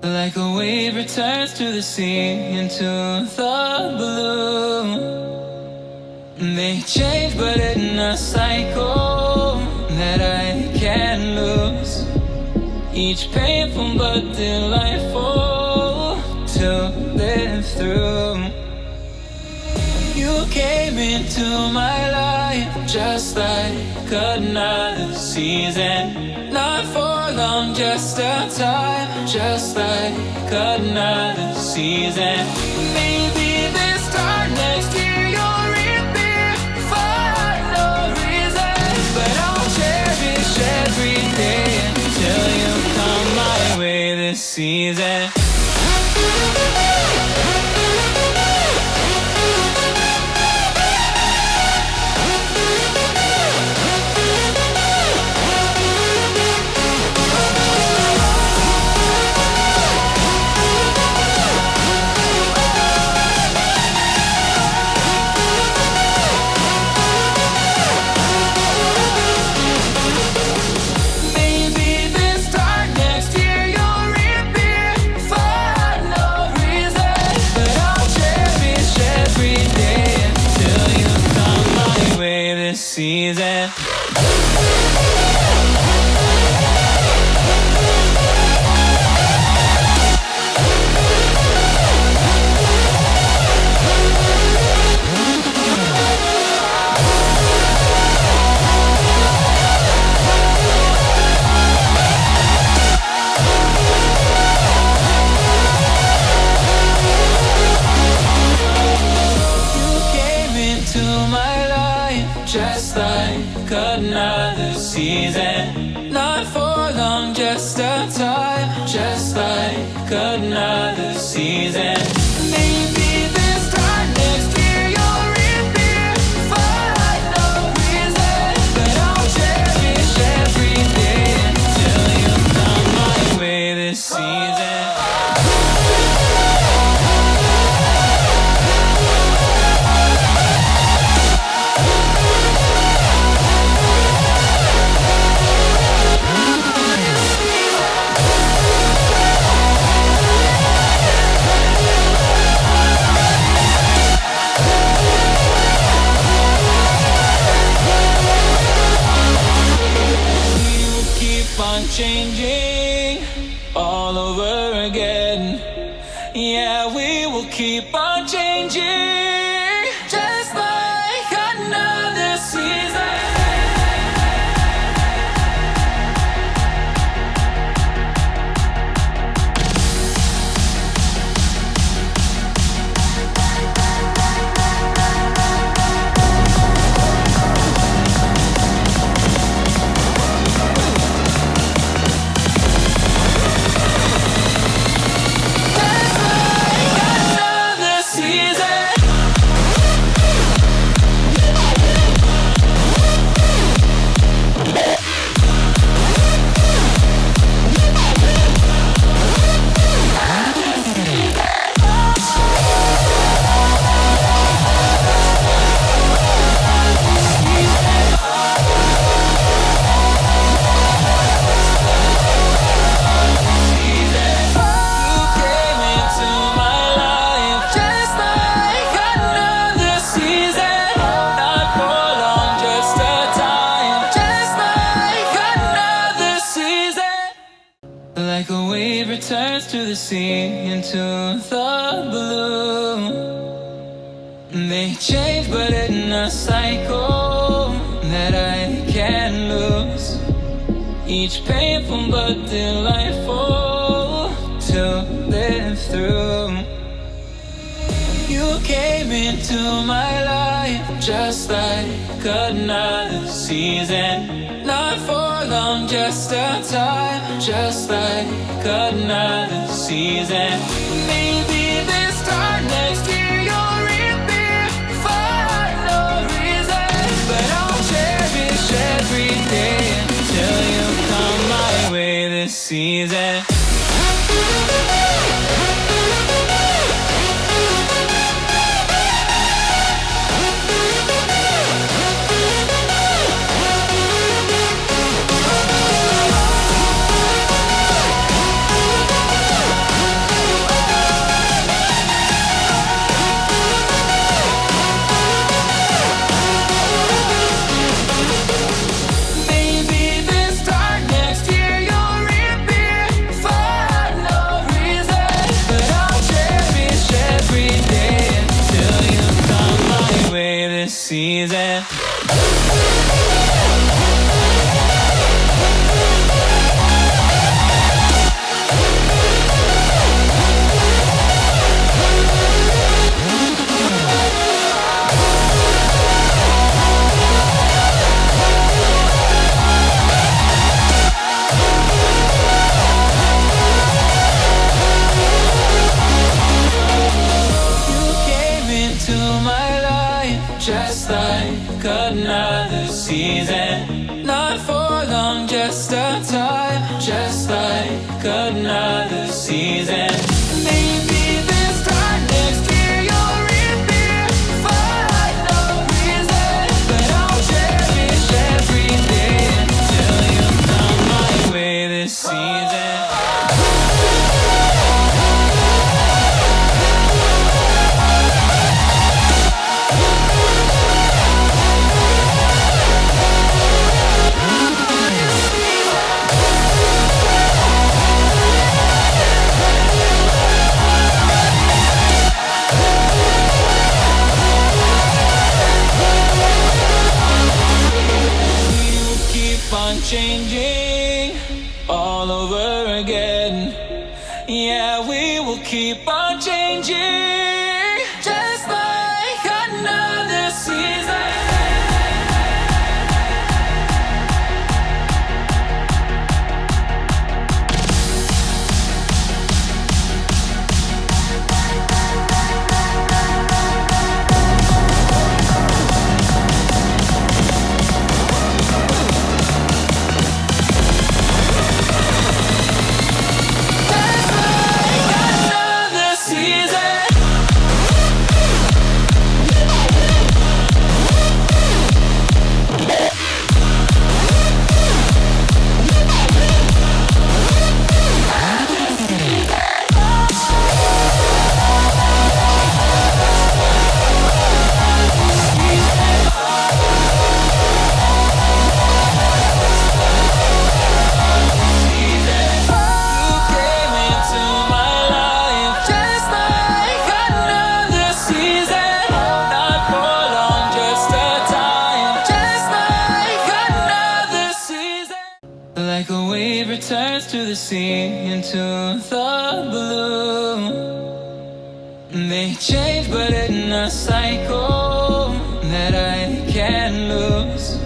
Like a wave returns to the sea into the blue. They change but in a cycle that I can't lose. Each painful but delightful to live through. You came into my life just like another season. Not for long, just a time, just like another season. Maybe this time next year you'll reappear for no reason. But I'll cherish every day until you come my way this season. Season. Just like another season. Not for long, just a time. Just like another season. Maybe this time next year you'll reappear for no reason. But I'll cherish every day until you come my way this season. Changing all over again. Yeah, we will keep on changing, just like another season. Like a wave returns to the sea into the blue. They change but in a cycle that I can't lose. Each painful but delightful to live through. You came into my life just like another season. Not for long, just a time, just like another season. Maybe this time next year you'll reappear for no reason. But I'll cherish every day until you come my way this season. just like another season. Not for long, just a time, just like another season. Maybe this time next year you'll reappear for no reason, but I'll cherish every day until you come my way this season. Changing all over again. Yeah, we will keep on changing, just like another season. Like a wave returns to the sea into the blue. They change but in a cycle that I can't lose.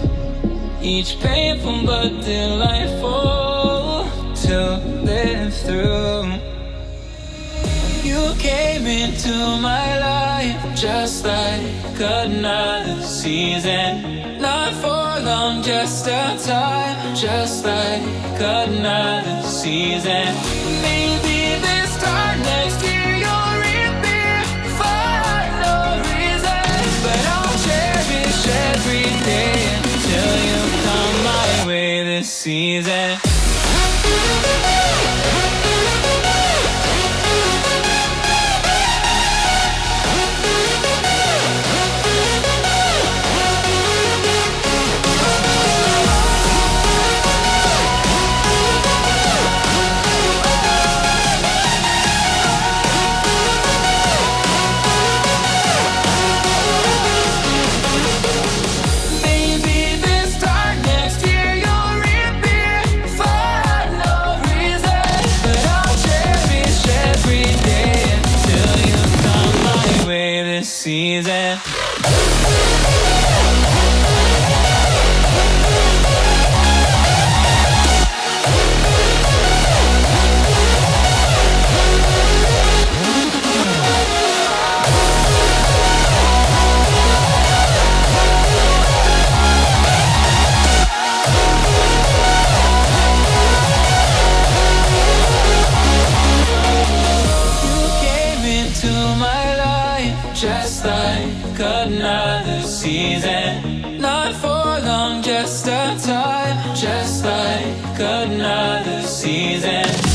Each painful but delightful to live through. You came into my life just like another season. Not for long, just a time, just like another season. Maybe this time next year you'll reappear for no reason, but I'll cherish every day until you come my way this season. Season. Just like another season. Not for long, just a time, just like another season.